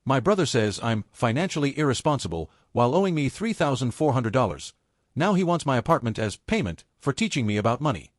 My brother says I'm financially irresponsible while owing me $3,400. Now he wants my apartment as payment for teaching me about money.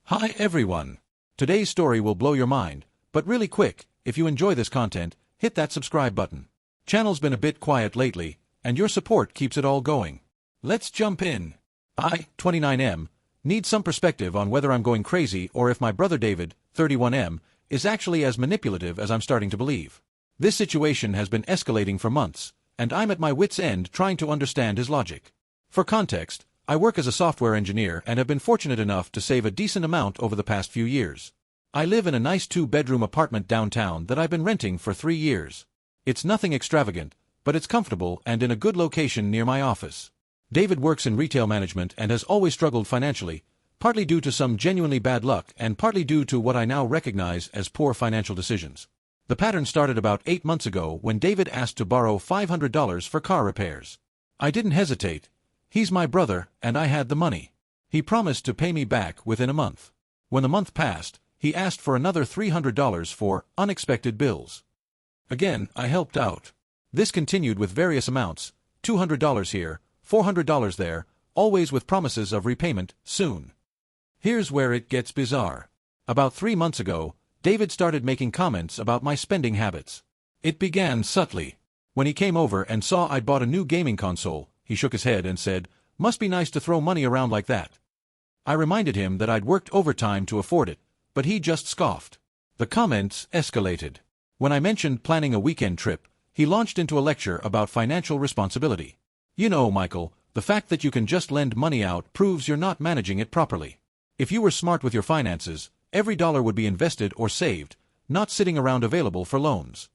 Hi everyone. Today's story will blow your mind, but really quick, if you enjoy this content, hit that subscribe button. Channel's been a bit quiet lately, and your support keeps it all going. Let's jump in. I, 29M, need some perspective on whether I'm going crazy or if my brother David, 31M, is actually as manipulative as I'm starting to believe. This situation has been escalating for months, and I'm at my wit's end trying to understand his logic. For context, I work as a software engineer and have been fortunate enough to save a decent amount over the past few years. I live in a nice 2-bedroom apartment downtown that I've been renting for 3 years. It's nothing extravagant, but it's comfortable and in a good location near my office. David works in retail management and has always struggled financially, partly due to some genuinely bad luck and partly due to what I now recognize as poor financial decisions. The pattern started about 8 months ago when David asked to borrow $500 for car repairs. I didn't hesitate. He's my brother, and I had the money. He promised to pay me back within a month. When the month passed, he asked for another $300 for unexpected bills. Again, I helped out. This continued with various amounts, $200 here, $400 there, always with promises of repayment soon. Here's where it gets bizarre. About 3 months ago, David started making comments about my spending habits. It began subtly. When he came over and saw I'd bought a new gaming console, he shook his head and said, "Must be nice to throw money around like that." I reminded him that I'd worked overtime to afford it, but he just scoffed. The comments escalated. When I mentioned planning a weekend trip, he launched into a lecture about financial responsibility. "You know, Michael, the fact that you can just lend money out proves you're not managing it properly. If you were smart with your finances, every dollar would be invested or saved, not sitting around available for loans."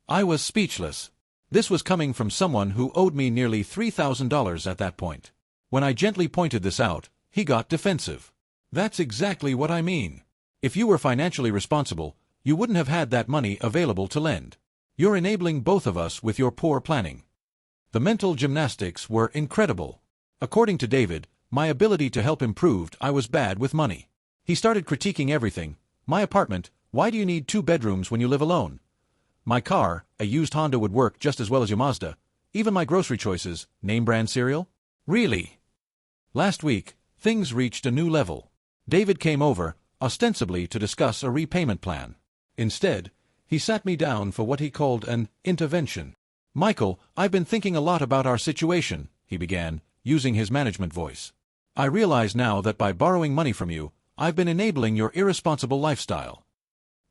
I was speechless. This was coming from someone who owed me nearly $3,000 at that point. When I gently pointed this out, he got defensive. "That's exactly what I mean. If you were financially responsible, you wouldn't have had that money available to lend. You're enabling both of us with your poor planning." The mental gymnastics were incredible. According to David, my ability to help improved. I was bad with money. He started critiquing everything. My apartment, why do you need 2 bedrooms when you live alone? My car, a used Honda would work just as well as your Mazda. Even my grocery choices, name brand cereal? Really? Last week, things reached a new level. David came over, ostensibly to discuss a repayment plan. Instead, he sat me down for what he called an intervention. "Michael, I've been thinking a lot about our situation," he began, using his management voice. "I realize now that by borrowing money from you, I've been enabling your irresponsible lifestyle."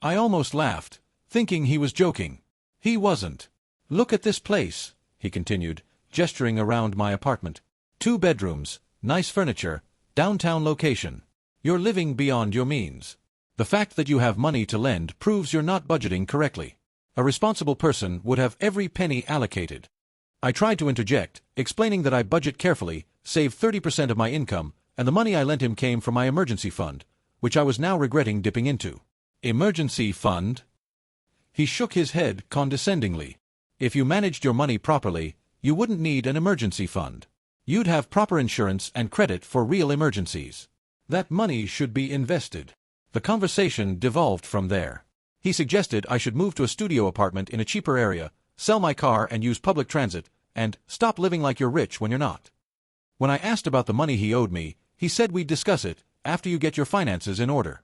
I almost laughed, thinking he was joking. He wasn't. "Look at this place," he continued, gesturing around my apartment. 2 bedrooms, nice furniture, downtown location. You're living beyond your means. The fact that you have money to lend proves you're not budgeting correctly. A responsible person would have every penny allocated." I tried to interject, explaining that I budget carefully, save 30% of my income, and the money I lent him came from my emergency fund, which I was now regretting dipping into. "Emergency fund?" He shook his head condescendingly. "If you managed your money properly, you wouldn't need an emergency fund. You'd have proper insurance and credit for real emergencies. That money should be invested." The conversation devolved from there. He suggested I should move to a studio apartment in a cheaper area, sell my car and use public transit, and stop living like you're rich when you're not. When I asked about the money he owed me, he said we'd discuss it after you get your finances in order.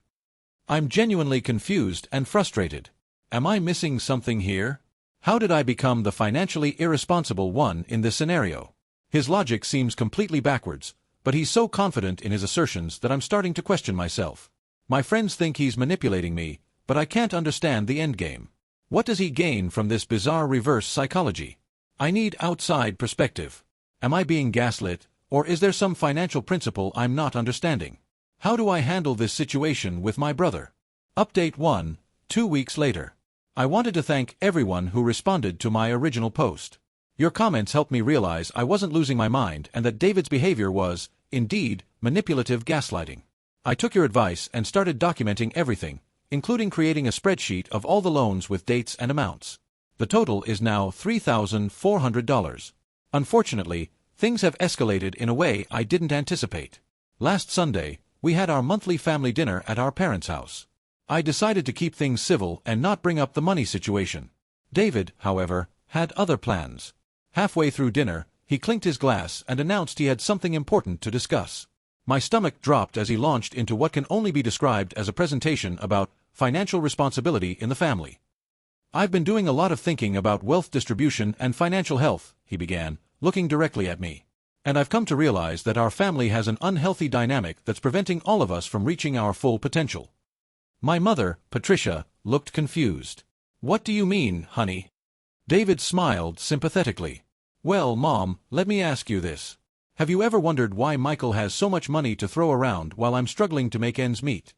I'm genuinely confused and frustrated. Am I missing something here? How did I become the financially irresponsible one in this scenario? His logic seems completely backwards, but he's so confident in his assertions that I'm starting to question myself. My friends think he's manipulating me, but I can't understand the endgame. What does he gain from this bizarre reverse psychology? I need outside perspective. Am I being gaslit, or is there some financial principle I'm not understanding? How do I handle this situation with my brother? Update 1, 2 weeks later. I wanted to thank everyone who responded to my original post. Your comments helped me realize I wasn't losing my mind and that David's behavior was, indeed, manipulative gaslighting. I took your advice and started documenting everything, including creating a spreadsheet of all the loans with dates and amounts. The total is now $3,400. Unfortunately, things have escalated in a way I didn't anticipate. Last Sunday, we had our monthly family dinner at our parents' house. I decided to keep things civil and not bring up the money situation. David, however, had other plans. Halfway through dinner, he clinked his glass and announced he had something important to discuss. My stomach dropped as he launched into what can only be described as a presentation about financial responsibility in the family. "I've been doing a lot of thinking about wealth distribution and financial health," he began, looking directly at me. "And I've come to realize that our family has an unhealthy dynamic that's preventing all of us from reaching our full potential." My mother, Patricia, looked confused. "What do you mean, honey?" David smiled sympathetically. "Well, Mom, let me ask you this. Have you ever wondered why Michael has so much money to throw around while I'm struggling to make ends meet?"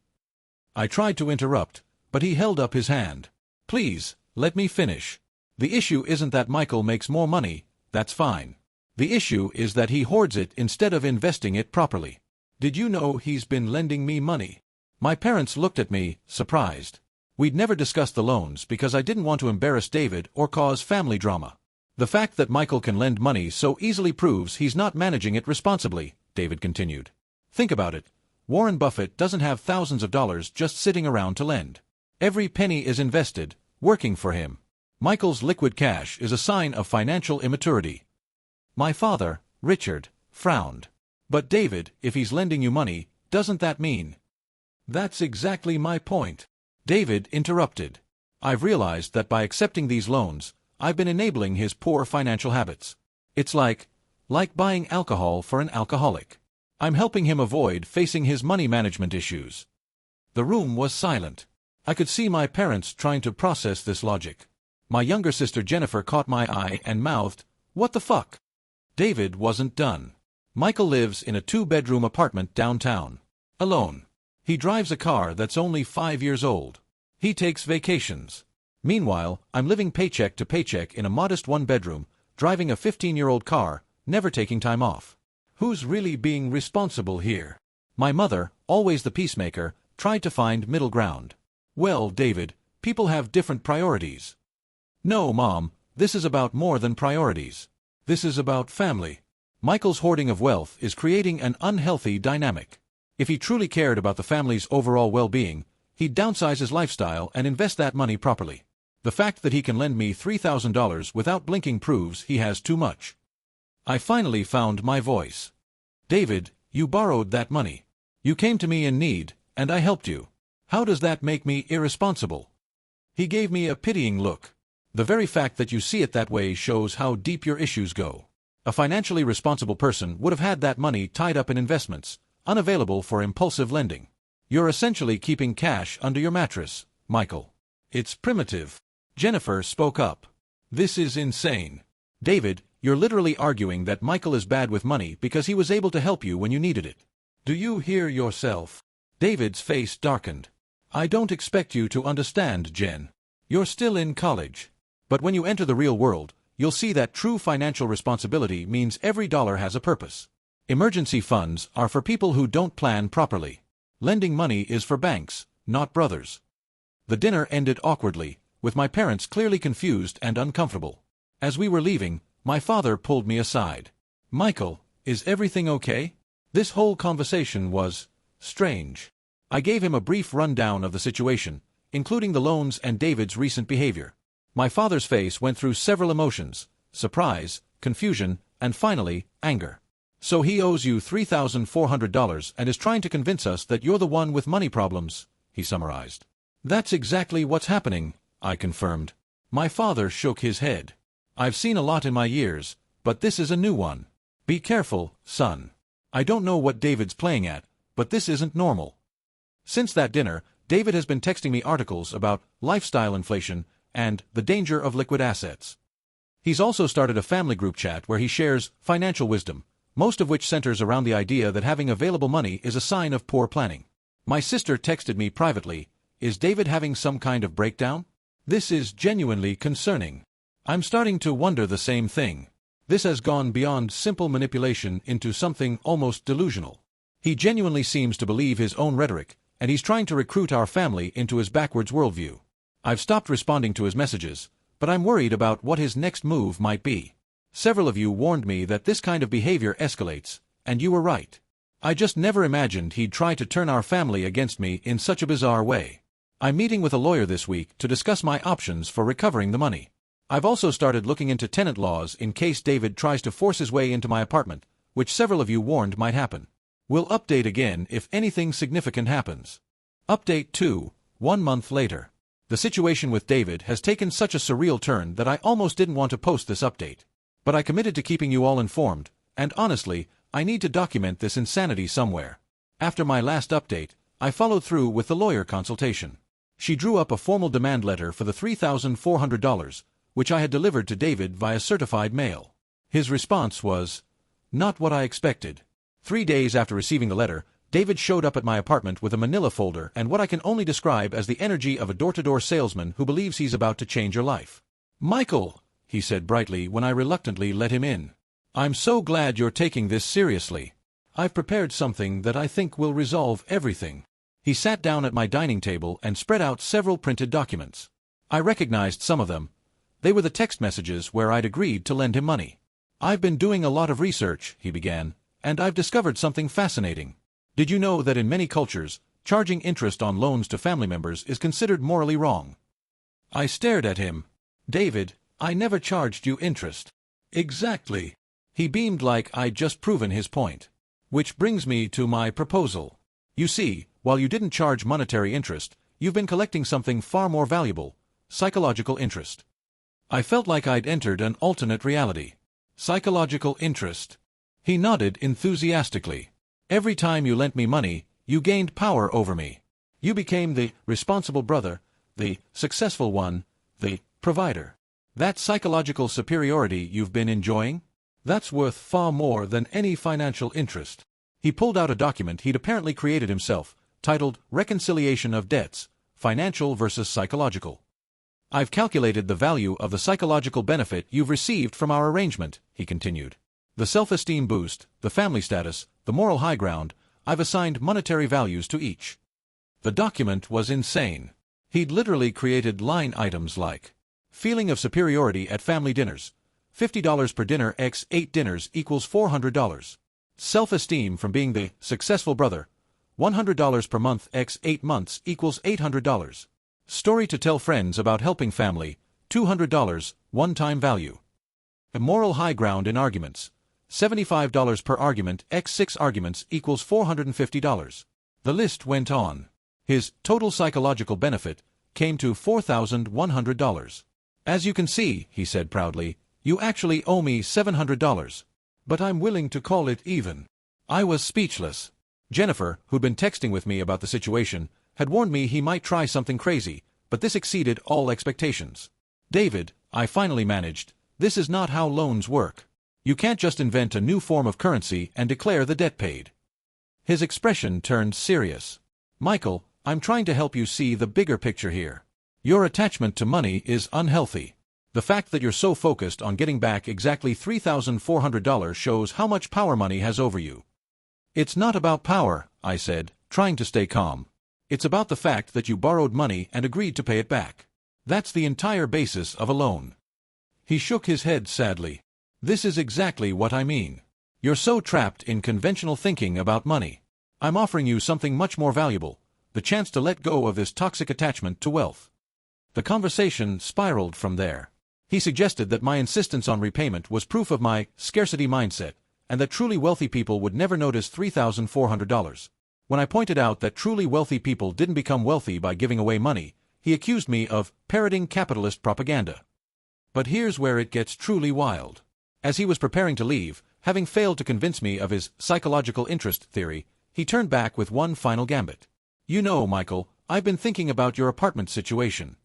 I tried to interrupt, but he held up his hand. "Please, let me finish. The issue isn't that Michael makes more money, that's fine. The issue is that he hoards it instead of investing it properly. Did you know he's been lending me money?" My parents looked at me, surprised. We'd never discussed the loans because I didn't want to embarrass David or cause family drama. "The fact that Michael can lend money so easily proves he's not managing it responsibly," David continued. "Think about it. Warren Buffett doesn't have thousands of dollars just sitting around to lend. Every penny is invested, working for him. Michael's liquid cash is a sign of financial immaturity." My father, Richard, frowned. "But David, if he's lending you money, doesn't that mean—" "That's exactly my point," David interrupted. "I've realized that by accepting these loans, I've been enabling his poor financial habits. It's like buying alcohol for an alcoholic. I'm helping him avoid facing his money management issues." The room was silent. I could see my parents trying to process this logic. My younger sister Jennifer caught my eye and mouthed, "What the fuck?" David wasn't done. "Michael lives in a 2-bedroom apartment downtown. Alone. He drives a car that's only 5 years old. He takes vacations. Meanwhile, I'm living paycheck to paycheck in a modest 1-bedroom, driving a 15-year-old car, never taking time off. Who's really being responsible here?" My mother, always the peacemaker, tried to find middle ground. "Well, David, people have different priorities." "No, Mom, this is about more than priorities. This is about family. Michael's hoarding of wealth is creating an unhealthy dynamic. If he truly cared about the family's overall well-being, he'd downsize his lifestyle and invest that money properly. The fact that he can lend me $3,000 without blinking proves he has too much." I finally found my voice. "David, you borrowed that money. You came to me in need, and I helped you. How does that make me irresponsible?" He gave me a pitying look. "The very fact that you see it that way shows how deep your issues go. A financially responsible person would have had that money tied up in investments, unavailable for impulsive lending. You're essentially keeping cash under your mattress, Michael. It's primitive." Jennifer spoke up. "This is insane. David, you're literally arguing that Michael is bad with money because he was able to help you when you needed it. Do you hear yourself?" David's face darkened. "I don't expect you to understand, Jen. You're still in college. But when you enter the real world, you'll see that true financial responsibility means every dollar has a purpose. Emergency funds are for people who don't plan properly. Lending money is for banks, not brothers." The dinner ended awkwardly, with my parents clearly confused and uncomfortable. As we were leaving, my father pulled me aside. "Michael, is everything okay?" This whole conversation was strange. I gave him a brief rundown of the situation, including the loans and David's recent behavior. My father's face went through several emotions: surprise, confusion, and finally, anger. "So he owes you $3,400 and is trying to convince us that you're the one with money problems," he summarized. "That's exactly what's happening," I confirmed. My father shook his head. "I've seen a lot in my years, but this is a new one. Be careful, son. I don't know what David's playing at, but this isn't normal." Since that dinner, David has been texting me articles about lifestyle inflation and the danger of liquid assets. He's also started a family group chat where he shares financial wisdom, most of which centers around the idea that having available money is a sign of poor planning. My sister texted me privately, "Is David having some kind of breakdown? This is genuinely concerning." I'm starting to wonder the same thing. This has gone beyond simple manipulation into something almost delusional. He genuinely seems to believe his own rhetoric, and he's trying to recruit our family into his backwards worldview. I've stopped responding to his messages, but I'm worried about what his next move might be. Several of you warned me that this kind of behavior escalates, and you were right. I just never imagined he'd try to turn our family against me in such a bizarre way. I'm meeting with a lawyer this week to discuss my options for recovering the money. I've also started looking into tenant laws in case David tries to force his way into my apartment, which several of you warned might happen. We'll update again if anything significant happens. Update 2, 1 month later. The situation with David has taken such a surreal turn that I almost didn't want to post this update. But I committed to keeping you all informed, and honestly, I need to document this insanity somewhere. After my last update, I followed through with the lawyer consultation. She drew up a formal demand letter for the $3,400, which I had delivered to David via certified mail. His response was, "Not what I expected." 3 days after receiving the letter, David showed up at my apartment with a manila folder and what I can only describe as the energy of a door-to-door salesman who believes he's about to change your life. "Michael," he said brightly when I reluctantly let him in. "I'm so glad you're taking this seriously. I've prepared something that I think will resolve everything." He sat down at my dining table and spread out several printed documents. I recognized some of them. They were the text messages where I'd agreed to lend him money. "I've been doing a lot of research," he began, "and I've discovered something fascinating. Did you know that in many cultures, charging interest on loans to family members is considered morally wrong?" I stared at him. "David, I never charged you interest." "Exactly." He beamed like I'd just proven his point. "Which brings me to my proposal. You see, while you didn't charge monetary interest, you've been collecting something far more valuable, psychological interest." I felt like I'd entered an alternate reality. Psychological interest. He nodded enthusiastically. "Every time you lent me money, you gained power over me. You became the responsible brother, the successful one, the provider. That psychological superiority you've been enjoying? That's worth far more than any financial interest." He pulled out a document he'd apparently created himself, titled Reconciliation of Debts, Financial versus Psychological. "I've calculated the value of the psychological benefit you've received from our arrangement," he continued. "The self-esteem boost, the family status, the moral high ground, I've assigned monetary values to each." The document was insane. He'd literally created line items like, "Feeling of superiority at family dinners. $50 per dinner x 8 dinners equals $400. Self-esteem from being the successful brother. $100 per month x 8 months equals $800. Story to tell friends about helping family, $200, one-time value. A moral high ground in arguments. $75 per argument x 6 arguments equals $450. The list went on. His total psychological benefit came to $4,100. "As you can see," he said proudly, "you actually owe me $700. But I'm willing to call it even." I was speechless. Jennifer, who'd been texting with me about the situation, had warned me he might try something crazy, but this exceeded all expectations. "David," I finally managed, "this is not how loans work. You can't just invent a new form of currency and declare the debt paid." His expression turned serious. "Michael, I'm trying to help you see the bigger picture here. Your attachment to money is unhealthy. The fact that you're so focused on getting back exactly $3,400 shows how much power money has over you." "It's not about power," I said, trying to stay calm. "It's about the fact that you borrowed money and agreed to pay it back. That's the entire basis of a loan." He shook his head sadly. "This is exactly what I mean. You're so trapped in conventional thinking about money. I'm offering you something much more valuable, the chance to let go of this toxic attachment to wealth." The conversation spiraled from there. He suggested that my insistence on repayment was proof of my scarcity mindset, and that truly wealthy people would never notice $3,400. When I pointed out that truly wealthy people didn't become wealthy by giving away money, he accused me of parroting capitalist propaganda. But here's where it gets truly wild. As he was preparing to leave, having failed to convince me of his psychological interest theory, he turned back with one final gambit. "You know, Michael, I've been thinking about your apartment situation."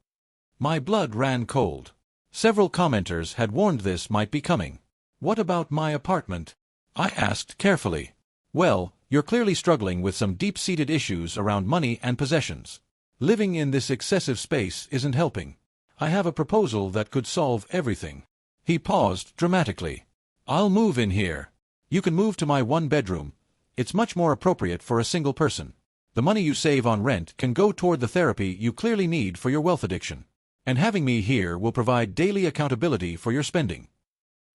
My blood ran cold. Several commenters had warned this might be coming. "What about my apartment?" I asked carefully. "Well, you're clearly struggling with some deep-seated issues around money and possessions. Living in this excessive space isn't helping. I have a proposal that could solve everything." He paused dramatically. "I'll move in here. You can move to my one-bedroom. It's much more appropriate for a single person. The money you save on rent can go toward the therapy you clearly need for your wealth addiction. And having me here will provide daily accountability for your spending."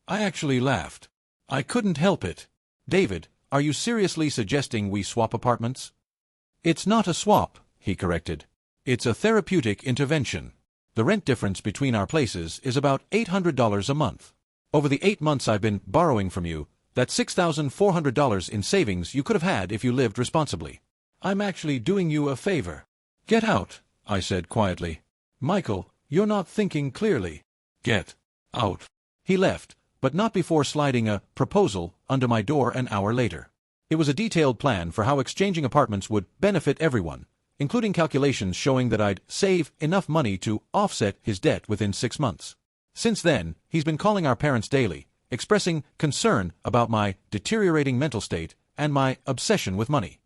I actually laughed. I couldn't help it. "David, are you seriously suggesting we swap apartments?" "It's not a swap," he corrected. "It's a therapeutic intervention. The rent difference between our places is about $800 a month. Over the 8 months I've been borrowing from you, that's $6,400 in savings you could have had if you lived responsibly. I'm actually doing you a favor. Get out, I said quietly. Michael, you're not thinking clearly. Get out. He left, but not before sliding a proposal under my door an hour later. It was a detailed plan for how exchanging apartments would benefit everyone, including calculations showing that I'd save enough money to offset his debt within 6 months. Since then, he's been calling our parents daily, expressing concern about my deteriorating mental state and my obsession with money.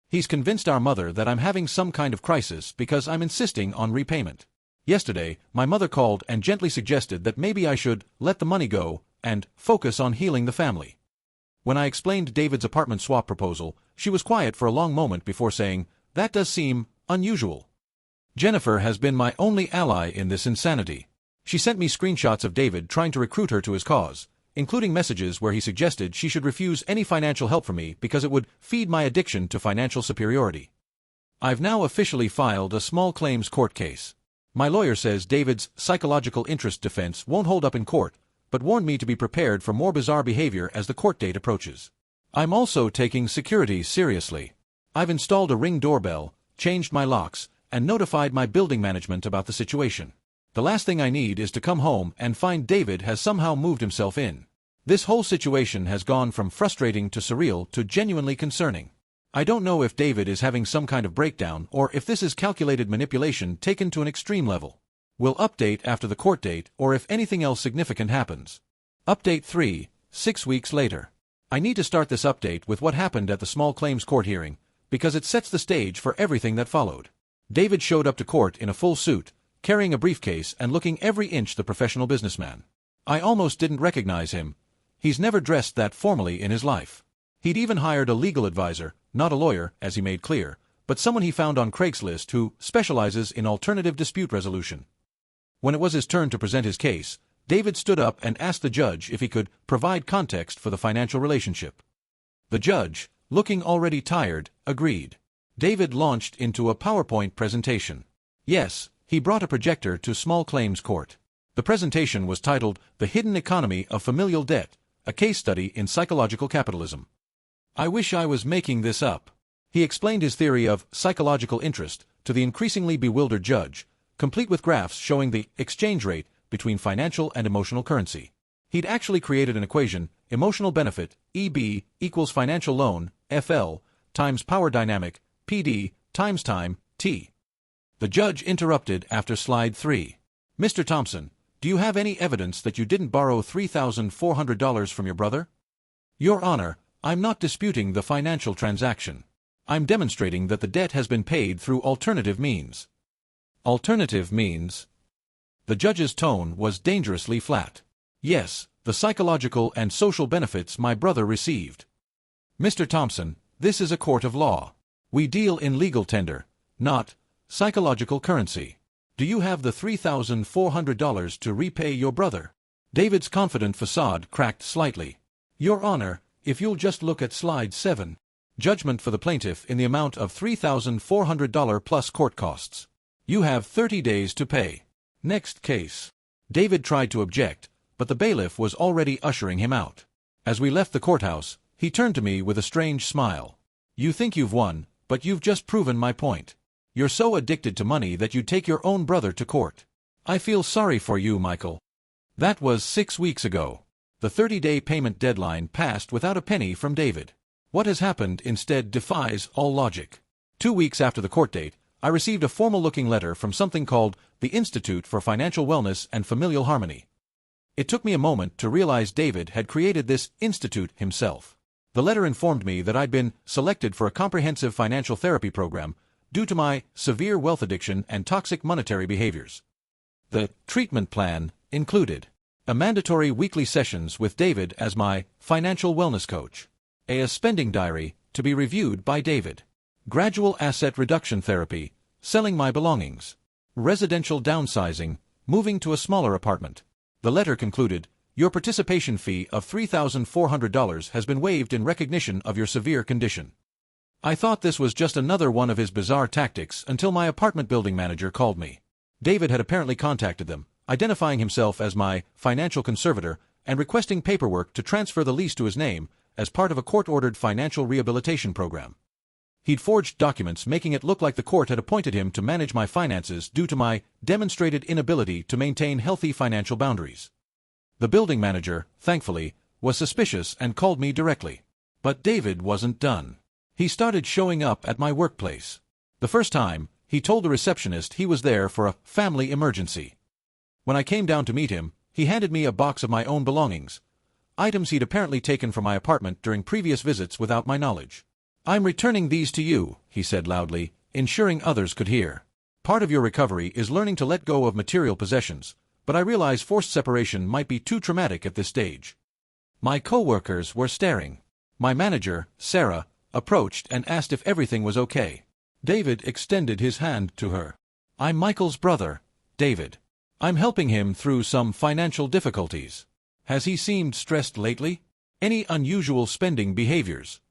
He's convinced our mother that I'm having some kind of crisis because I'm insisting on repayment. Yesterday, my mother called and gently suggested that maybe I should let the money go and focus on healing the family. When I explained David's apartment swap proposal, she was quiet for a long moment before saying, "That does seem unusual. Jennifer has been my only ally in this insanity." She sent me screenshots of David trying to recruit her to his cause, including messages where he suggested she should refuse any financial help from me because it would feed my addiction to financial superiority. I've now officially filed a small claims court case. My lawyer says David's psychological interest defense won't hold up in court, but warned me to be prepared for more bizarre behavior as the court date approaches. I'm also taking security seriously. I've installed a Ring doorbell, changed my locks, and notified my building management about the situation. The last thing I need is to come home and find David has somehow moved himself in. This whole situation has gone from frustrating to surreal to genuinely concerning. I don't know if David is having some kind of breakdown or if this is calculated manipulation taken to an extreme level. We'll update after the court date or if anything else significant happens. Update 3, 6 weeks later. I need to start this update with what happened at the small claims court hearing, because it sets the stage for everything that followed. David showed up to court in a full suit, carrying a briefcase and looking every inch the professional businessman. I almost didn't recognize him. He's never dressed that formally in his life. He'd even hired a legal advisor, not a lawyer, as he made clear, but someone he found on Craigslist who specializes in alternative dispute resolution. When it was his turn to present his case, David stood up and asked the judge if he could provide context for the financial relationship. The judge, looking already tired, agreed. David launched into a PowerPoint presentation. Yes, he brought a projector to small claims court. The presentation was titled "The Hidden Economy of Familial Debt, a Case Study in Psychological Capitalism." I wish I was making this up. He explained his theory of psychological interest to the increasingly bewildered judge, complete with graphs showing the exchange rate between financial and emotional currency. He'd actually created an equation, emotional benefit, EB, equals financial loan, FL, times power dynamic, PD, times time, T. The judge interrupted after slide 3. "Mr. Thompson, do you have any evidence that you didn't borrow $3,400 from your brother?" "Your Honor, I'm not disputing the financial transaction. I'm demonstrating that the debt has been paid through alternative means." "Alternative means?" The judge's tone was dangerously flat. "Yes, the psychological and social benefits my brother received." "Mr. Thompson, this is a court of law. We deal in legal tender, not psychological currency. Do you have the $3,400 to repay your brother?" David's confident facade cracked slightly. "Your Honor, if you'll just look at slide 7. Judgment for the plaintiff in the amount of $3,400 plus court costs. You have 30 days to pay. Next case." David tried to object, but the bailiff was already ushering him out. As we left the courthouse, he turned to me with a strange smile. "You think you've won, but you've just proven my point. You're so addicted to money that you'd take your own brother to court. I feel sorry for you, Michael." That was 6 weeks ago. The 30-day payment deadline passed without a penny from David. What has happened instead defies all logic. 2 weeks after the court date, I received a formal-looking letter from something called the Institute for Financial Wellness and Familial Harmony. It took me a moment to realize David had created this institute himself. The letter informed me that I'd been selected for a comprehensive financial therapy program due to my severe wealth addiction and toxic monetary behaviors. The treatment plan included a mandatory weekly sessions with David as my financial wellness coach, a spending diary to be reviewed by David, gradual asset reduction therapy, selling my belongings, residential downsizing, moving to a smaller apartment. The letter concluded, "Your participation fee of $3,400 has been waived in recognition of your severe condition." I thought this was just another one of his bizarre tactics until my apartment building manager called me. David had apparently contacted them, identifying himself as my financial conservator and requesting paperwork to transfer the lease to his name as part of a court-ordered financial rehabilitation program. He'd forged documents making it look like the court had appointed him to manage my finances due to my demonstrated inability to maintain healthy financial boundaries. The building manager, thankfully, was suspicious and called me directly. But David wasn't done. He started showing up at my workplace. The first time, he told the receptionist he was there for a family emergency. When I came down to meet him, he handed me a box of my own belongings, items he'd apparently taken from my apartment during previous visits without my knowledge. "I'm returning these to you," he said loudly, ensuring others could hear. "Part of your recovery is learning to let go of material possessions, but I realize forced separation might be too traumatic at this stage." My co-workers were staring. My manager, Sarah, approached and asked if everything was okay. David extended his hand to her. "I'm Michael's brother, David. I'm helping him through some financial difficulties. Has he seemed stressed lately? Any unusual spending behaviors?"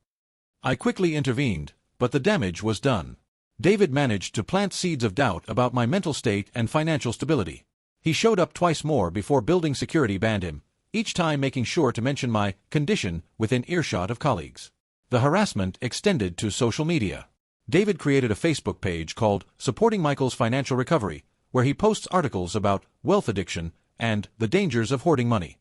I quickly intervened, but the damage was done. David managed to plant seeds of doubt about my mental state and financial stability. He showed up twice more before building security banned him, each time making sure to mention my condition within earshot of colleagues. The harassment extended to social media. David created a Facebook page called Supporting Michael's Financial Recovery, where he posts articles about wealth addiction and the dangers of hoarding money.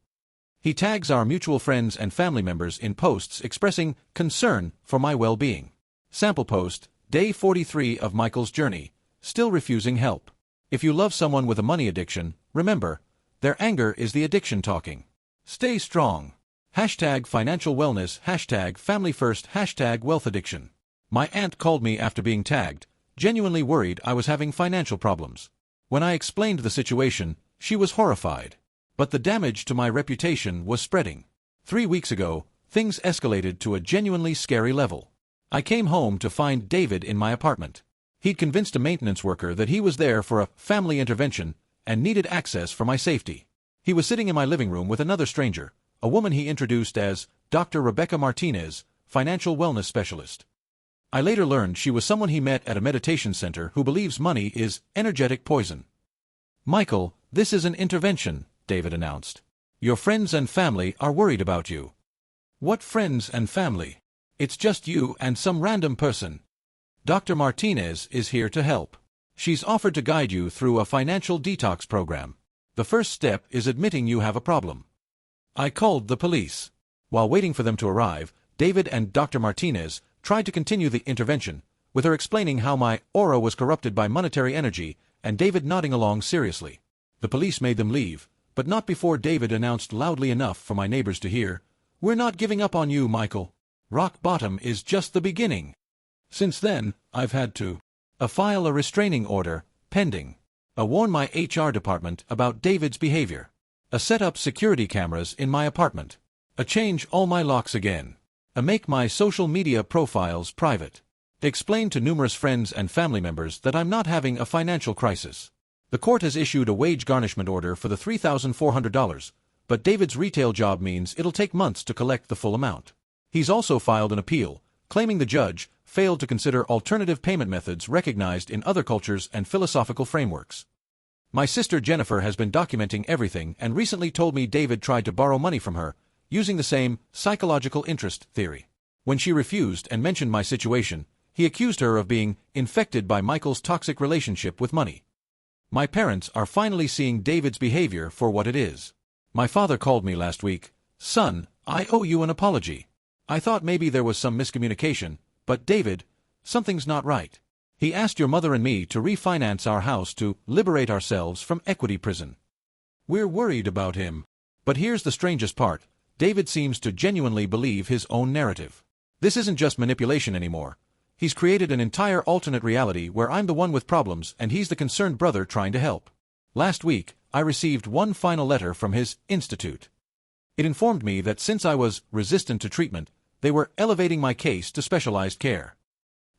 He tags our mutual friends and family members in posts expressing concern for my well-being. Sample post, Day 43 of Michael's journey, still refusing help. If you love someone with a money addiction, remember, their anger is the addiction talking. Stay strong. Hashtag financial wellness, hashtag family first, hashtag wealth addiction. My aunt called me after being tagged, genuinely worried I was having financial problems. When I explained the situation, she was horrified. But the damage to my reputation was spreading. 3 weeks ago, things escalated to a genuinely scary level. I came home to find David in my apartment. He'd convinced a maintenance worker that he was there for a family intervention and needed access for my safety. He was sitting in my living room with another stranger, a woman he introduced as Dr. Rebecca Martinez, financial wellness specialist. I later learned she was someone he met at a meditation center who believes money is energetic poison. "Michael, this is an intervention," David announced. "Your friends and family are worried about you." "What friends and family? It's just you and some random person. Dr. Martinez is here to help. She's offered to guide you through a financial detox program. The first step is admitting you have a problem." I called the police. While waiting for them to arrive, David and Dr. Martinez tried to continue the intervention, with her explaining how my aura was corrupted by monetary energy and David nodding along seriously. The police made them leave, but not before David announced loudly enough for my neighbors to hear, "We're not giving up on you, Michael. Rock bottom is just the beginning." Since then, I've had to file a restraining order, pending, warn my HR department about David's behavior, set up security cameras in my apartment, change all my locks again, make my social media profiles private, explain to numerous friends and family members that I'm not having a financial crisis. The court has issued a wage garnishment order for the $3,400, but David's retail job means it'll take months to collect the full amount. He's also filed an appeal, claiming the judge failed to consider alternative payment methods recognized in other cultures and philosophical frameworks. My sister Jennifer has been documenting everything and recently told me David tried to borrow money from her, using the same psychological interest theory. When she refused and mentioned my situation, he accused her of being infected by Michael's toxic relationship with money. My parents are finally seeing David's behavior for what it is. My father called me last week. "Son, I owe you an apology. I thought maybe there was some miscommunication, but David, something's not right. He asked your mother and me to refinance our house to liberate ourselves from equity prison. We're worried about him." But here's the strangest part. David seems to genuinely believe his own narrative. This isn't just manipulation anymore. He's created an entire alternate reality where I'm the one with problems and he's the concerned brother trying to help. Last week, I received one final letter from his institute. It informed me that since I was resistant to treatment, they were elevating my case to specialized care.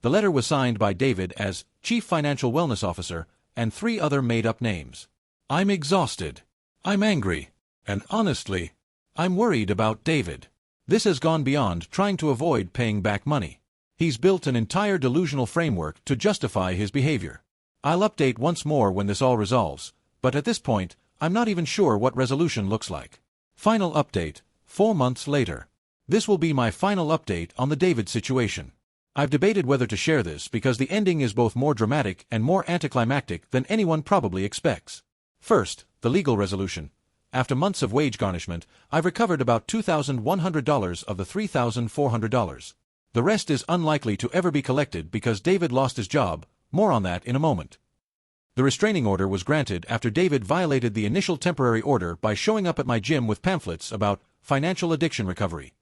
The letter was signed by David as Chief Financial Wellness Officer and 3 other made-up names. I'm exhausted. I'm angry. And honestly, I'm worried about David. This has gone beyond trying to avoid paying back money. He's built an entire delusional framework to justify his behavior. I'll update once more when this all resolves, but at this point, I'm not even sure what resolution looks like. Final update, 4 months later. This will be my final update on the David situation. I've debated whether to share this because the ending is both more dramatic and more anticlimactic than anyone probably expects. First, the legal resolution. After months of wage garnishment, I've recovered about $2,100 of the $3,400. The rest is unlikely to ever be collected because David lost his job. More on that in a moment. The restraining order was granted after David violated the initial temporary order by showing up at my gym with pamphlets about financial addiction recovery.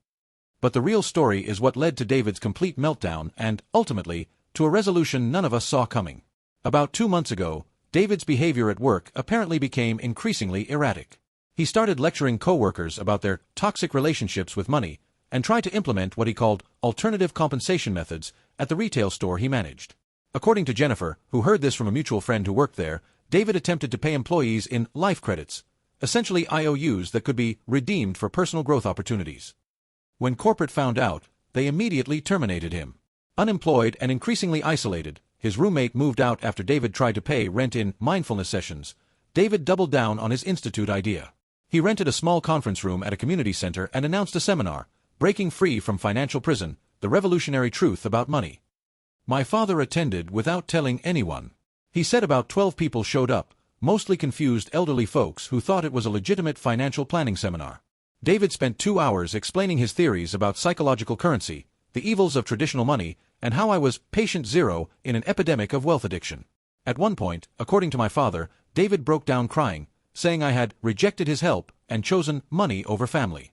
But the real story is what led to David's complete meltdown and, ultimately, to a resolution none of us saw coming. About 2 months ago, David's behavior at work apparently became increasingly erratic. He started lecturing coworkers about their toxic relationships with money and tried to implement what he called alternative compensation methods at the retail store he managed. According to Jennifer, who heard this from a mutual friend who worked there, David attempted to pay employees in life credits, essentially IOUs that could be redeemed for personal growth opportunities. When corporate found out, they immediately terminated him. Unemployed and increasingly isolated, his roommate moved out after David tried to pay rent in mindfulness sessions. David doubled down on his institute idea. He rented a small conference room at a community center and announced a seminar, Breaking Free from Financial Prison, The Revolutionary Truth About Money. My father attended without telling anyone. He said about 12 people showed up, mostly confused elderly folks who thought it was a legitimate financial planning seminar. David spent 2 hours explaining his theories about psychological currency, the evils of traditional money, and how I was patient zero in an epidemic of wealth addiction. At one point, according to my father, David broke down crying, saying I had rejected his help and chosen money over family.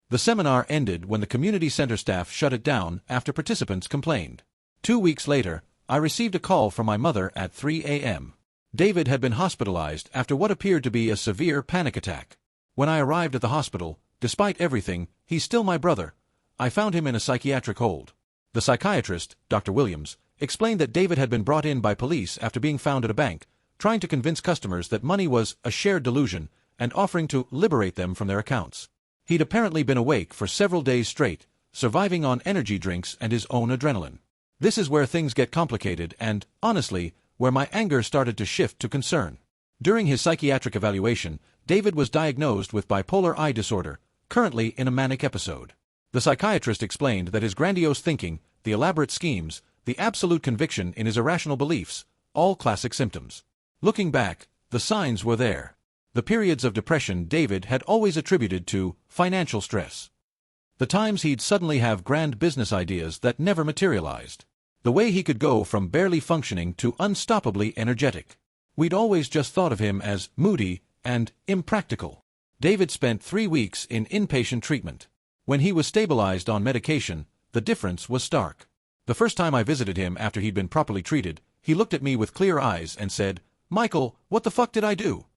The seminar ended when the community center staff shut it down after participants complained. 2 weeks later, I received a call from my mother at 3 a.m. David had been hospitalized after what appeared to be a severe panic attack. When I arrived at the hospital, despite everything, he's still my brother. I found him in a psychiatric hold. The psychiatrist, Dr. Williams, explained that David had been brought in by police after being found at a bank, trying to convince customers that money was a shared delusion and offering to liberate them from their accounts. He'd apparently been awake for several days straight, surviving on energy drinks and his own adrenaline. This is where things get complicated and, honestly, where my anger started to shift to concern. During his psychiatric evaluation, David was diagnosed with bipolar I disorder, currently in a manic episode. The psychiatrist explained that his grandiose thinking, the elaborate schemes, the absolute conviction in his irrational beliefs, all classic symptoms. Looking back, the signs were there. The periods of depression David had always attributed to financial stress. The times he'd suddenly have grand business ideas that never materialized. The way he could go from barely functioning to unstoppably energetic. We'd always just thought of him as moody and impractical. David spent 3 weeks in inpatient treatment. When he was stabilized on medication, the difference was stark. The first time I visited him after he'd been properly treated, he looked at me with clear eyes and said, "Michael, what the fuck did I do?"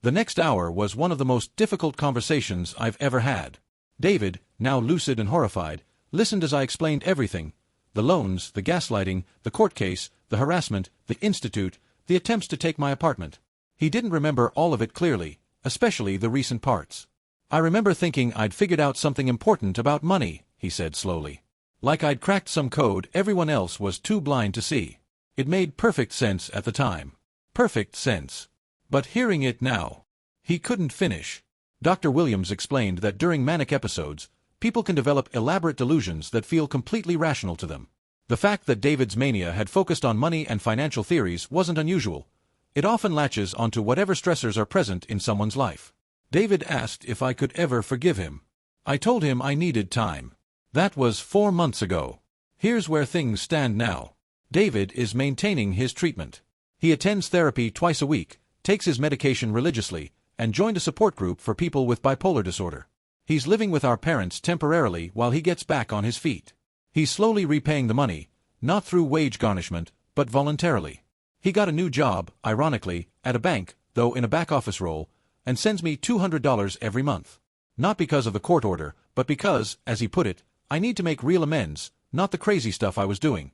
The next hour was one of the most difficult conversations I've ever had. David, now lucid and horrified, listened as I explained everything. The loans, the gaslighting, the court case, the harassment, the institute, the attempts to take my apartment. He didn't remember all of it clearly, especially the recent parts. "I remember thinking I'd figured out something important about money," he said slowly. "Like I'd cracked some code everyone else was too blind to see. It made perfect sense at the time. Perfect sense. But hearing it now..." He couldn't finish. Dr. Williams explained that during manic episodes, people can develop elaborate delusions that feel completely rational to them. The fact that David's mania had focused on money and financial theories wasn't unusual. It often latches onto whatever stressors are present in someone's life. David asked if I could ever forgive him. I told him I needed time. That was 4 months ago. Here's where things stand now. David is maintaining his treatment. He attends therapy twice a week, takes his medication religiously, and joined a support group for people with bipolar disorder. He's living with our parents temporarily while he gets back on his feet. He's slowly repaying the money, not through wage garnishment, but voluntarily. He got a new job, ironically, at a bank, though in a back-office role, and sends me $200 every month. Not because of the court order, but because, as he put it, I need to make real amends, not the crazy stuff I was doing.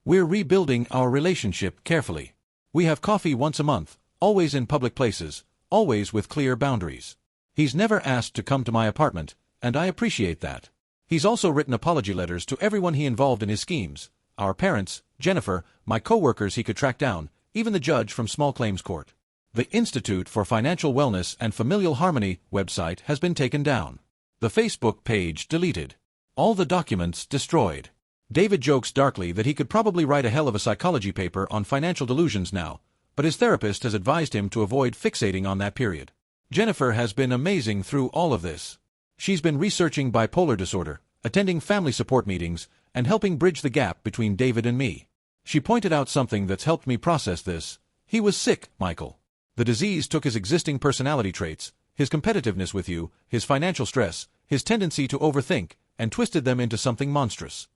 We're rebuilding our relationship carefully. We have coffee once a month, always in public places, always with clear boundaries. He's never asked to come to my apartment, and I appreciate that. He's also written apology letters to everyone he involved in his schemes, our parents, Jennifer, my co-workers he could track down, even the judge from small claims court. The Institute for Financial Wellness and Familial Harmony website has been taken down. The Facebook page deleted. All the documents destroyed. David jokes darkly that he could probably write a hell of a psychology paper on financial delusions now, but his therapist has advised him to avoid fixating on that period. Jennifer has been amazing through all of this. She's been researching bipolar disorder, attending family support meetings, and helping bridge the gap between David and me. She pointed out something that's helped me process this. He was sick, Michael. The disease took his existing personality traits, his competitiveness with you, his financial stress, his tendency to overthink, and twisted them into something monstrous.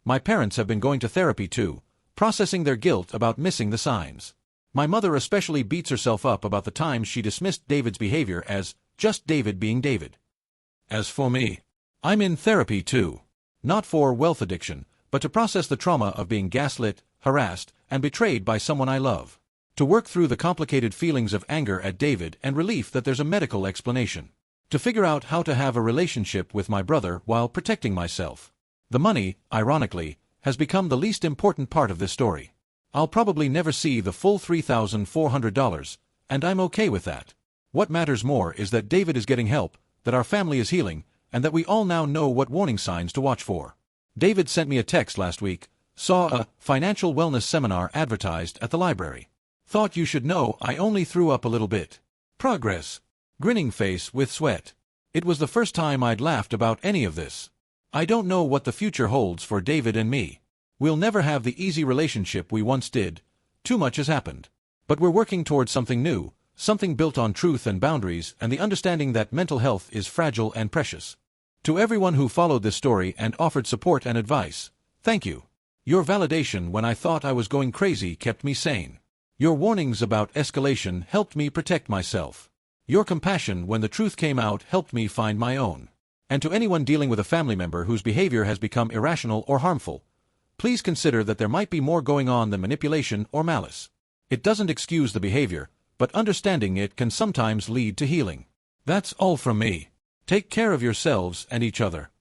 My parents have been going to therapy too, processing their guilt about missing the signs. My mother especially beats herself up about the times she dismissed David's behavior as just David being David. As for me, I'm in therapy too. Not for wealth addiction, but to process the trauma of being gaslit, harassed, and betrayed by someone I love. To work through the complicated feelings of anger at David and relief that there's a medical explanation. To figure out how to have a relationship with my brother while protecting myself. The money, ironically, has become the least important part of this story. I'll probably never see the full $3,400, and I'm okay with that. What matters more is that David is getting help, that our family is healing, and that we all now know what warning signs to watch for. David sent me a text last week, saw a financial wellness seminar advertised at the library. Thought you should know I only threw up a little bit. Progress. Grinning face with sweat. It was the first time I'd laughed about any of this. I don't know what the future holds for David and me. We'll never have the easy relationship we once did. Too much has happened. But we're working towards something new, something built on truth and boundaries and the understanding that mental health is fragile and precious. To everyone who followed this story and offered support and advice, thank you. Your validation when I thought I was going crazy kept me sane. Your warnings about escalation helped me protect myself. Your compassion when the truth came out helped me find my own. And to anyone dealing with a family member whose behavior has become irrational or harmful, please consider that there might be more going on than manipulation or malice. It doesn't excuse the behavior, but understanding it can sometimes lead to healing. That's all from me. Take care of yourselves and each other.